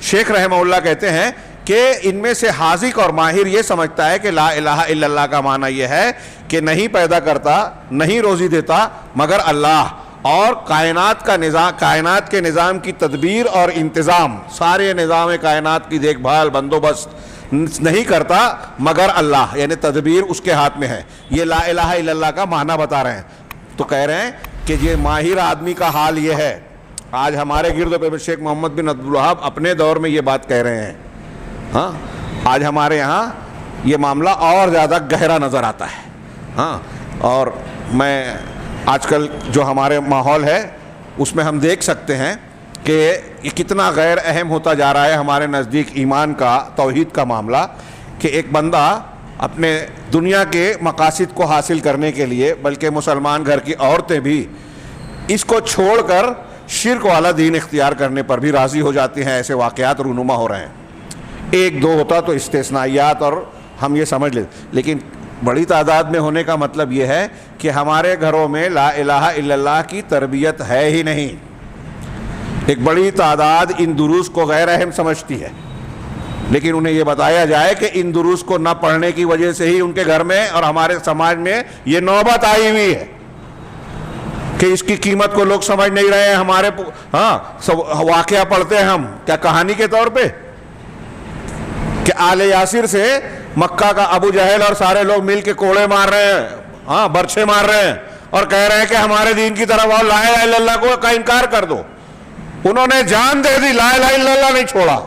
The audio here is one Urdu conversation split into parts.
شیخ رحمہ اللہ کہتے ہیں کہ ان میں سے حاذق اور ماہر یہ سمجھتا ہے کہ لا الہ الا اللہ کا معنی یہ ہے کہ نہیں پیدا کرتا نہیں روزی دیتا مگر اللہ، اور کائنات کا نظام، کائنات کے نظام کی تدبیر اور انتظام، سارے نظام کائنات کی دیکھ بھال بندوبست نہیں کرتا مگر اللہ، یعنی تدبیر اس کے ہاتھ میں ہے۔ یہ لا الہ الا اللہ کا معنی بتا رہے ہیں۔ تو کہہ رہے ہیں کہ یہ ماہر آدمی کا حال یہ ہے۔ آج ہمارے گرد پہ شیخ محمد بن عبد الوہاب اپنے دور میں یہ بات کہہ رہے ہیں۔ ہاں، آج ہمارے یہاں یہ معاملہ اور زیادہ گہرا نظر آتا ہے۔ ہاں، اور میں آج کل جو ہمارے ماحول ہے اس میں ہم دیکھ سکتے ہیں کہ یہ کتنا غیر اہم ہوتا جا رہا ہے ہمارے نزدیک ایمان کا، توحید کا معاملہ، کہ ایک بندہ اپنے دنیا کے مقاصد کو حاصل کرنے کے لیے، بلکہ مسلمان گھر کی عورتیں بھی اس کو چھوڑ کر شرک والا دین اختیار کرنے پر بھی راضی ہو جاتی ہیں۔ ایسے واقعات رونما ہو رہے ہیں۔ ایک دو ہوتا تو استثنائیات اور ہم یہ سمجھ لیتے، لیکن بڑی تعداد میں ہونے کا مطلب یہ ہے کہ ہمارے گھروں میں لا الہ الا اللہ کی تربیت ہے ہی نہیں۔ ایک بڑی تعداد ان دروس کو غیر اہم سمجھتی ہے، لیکن انہیں یہ بتایا جائے کہ ان دروس کو نہ پڑھنے کی وجہ سے ہی ان کے گھر میں اور ہمارے سماج میں یہ نوبت آئی ہوئی ہے کہ اس کی قیمت کو لوگ سمجھ نہیں رہے ہیں۔ ہمارے واقعہ پڑھتے ہیں ہم کیا کہانی کے طور پہ کہ آل یاسر سے مکہ کا ابو جہل اور سارے لوگ مل کے کوڑے مار رہے ہیں، ہاں برچھے مار رہے ہیں، اور کہہ رہے ہیں کہ ہمارے دین کی طرف آؤ، لا الہ الا اللہ کو کا انکار کر دو۔ انہوں نے جان دے دی، لا الہ الا اللہ نہیں چھوڑا،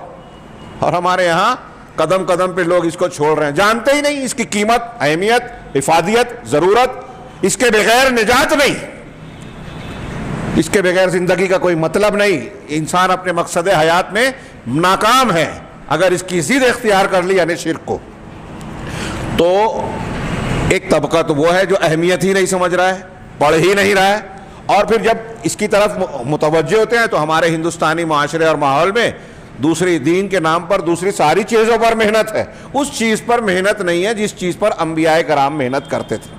اور ہمارے یہاں قدم قدم پہ لوگ اس کو چھوڑ رہے ہیں، جانتے ہی نہیں اس کی قیمت، اہمیت، افادیت، ضرورت۔ اس کے بغیر نجات نہیں، اس کے بغیر زندگی کا کوئی مطلب نہیں۔ انسان اپنے مقصد حیات میں ناکام ہے اگر اس کی ضد اختیار کر لی، یعنی شرک کو۔ تو ایک طبقہ تو وہ ہے جو اہمیت ہی نہیں سمجھ رہا ہے، پڑھ ہی نہیں رہا ہے، اور پھر جب اس کی طرف متوجہ ہوتے ہیں تو ہمارے ہندوستانی معاشرے اور ماحول میں دوسری دین کے نام پر دوسری ساری چیزوں پر محنت ہے، اس چیز پر محنت نہیں ہے جس چیز پر انبیاء کرام محنت کرتے تھے۔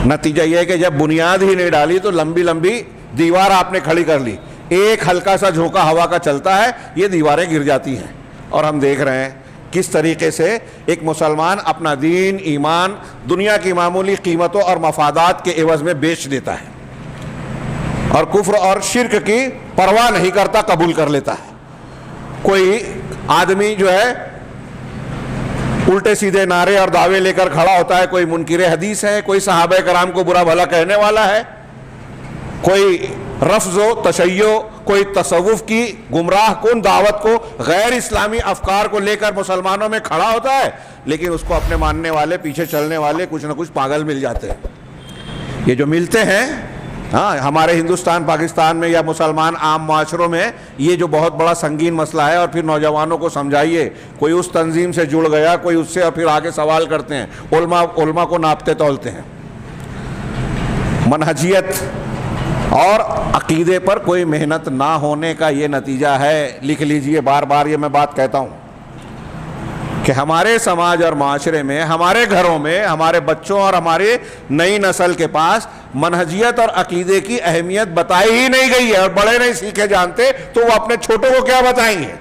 نتیجہ یہ ہے کہ جب بنیاد ہی نہیں ڈالی تو لمبی لمبی دیوار آپ نے کھڑی کر لی، ایک ہلکا سا جھونکا ہوا کا چلتا ہے، یہ دیواریں گر جاتی ہیں۔ اور ہم دیکھ رہے ہیں کس طریقے سے ایک مسلمان اپنا دین، ایمان دنیا کی معمولی قیمتوں اور مفادات کے عوض میں بیچ دیتا ہے، اور کفر اور شرک کی پرواہ نہیں کرتا، قبول کر لیتا ہے۔ کوئی آدمی جو ہے الٹے سیدھے نعرے اور دعوے لے کر کھڑا ہوتا ہے، کوئی منکر حدیث ہے، کوئی صحابہ کرام کو برا بھلا کہنے والا ہے، کوئی رفض و تشیع، کوئی تصوف کی گمراہ کن دعوت کو، غیر اسلامی افکار کو لے کر مسلمانوں میں کھڑا ہوتا ہے، لیکن اس کو اپنے ماننے والے، پیچھے چلنے والے کچھ نہ کچھ پاگل مل جاتے ہیں۔ یہ جو ملتے ہیں ہاں ہمارے ہندوستان پاکستان میں یا مسلمان عام معاشروں میں، یہ جو بہت بڑا سنگین مسئلہ ہے، اور پھر نوجوانوں کو سمجھائیے، کوئی اس تنظیم سے جڑ گیا، کوئی اس سے، اور پھر آگے سوال کرتے ہیں، علماء کو ناپتے تولتے ہیں۔ منہجیت اور عقیدے پر کوئی محنت نہ ہونے کا یہ نتیجہ ہے۔ لکھ لیجئے، بار بار یہ میں بات کہتا ہوں کہ ہمارے سماج اور معاشرے میں، ہمارے گھروں میں، ہمارے بچوں اور ہماری نئی نسل کے پاس منہجیت اور عقیدے کی اہمیت بتائی ہی نہیں گئی ہے، اور بڑے نہیں سیکھے جانتے تو وہ اپنے چھوٹوں کو کیا بتائیں گے؟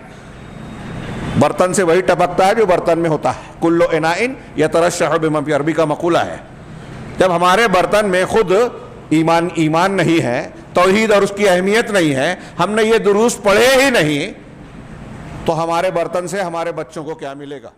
برتن سے وہی ٹپکتا ہے جو برتن میں ہوتا ہے۔ کل اناء یترشح بما فی، عربی کا مقولہ ہے۔ جب ہمارے برتن میں خود ایمان نہیں ہے، توحید اور اس کی اہمیت نہیں ہے، ہم نے یہ دروس پڑھے ہی نہیں، تو ہمارے برتن سے ہمارے بچوں کو کیا ملے گا؟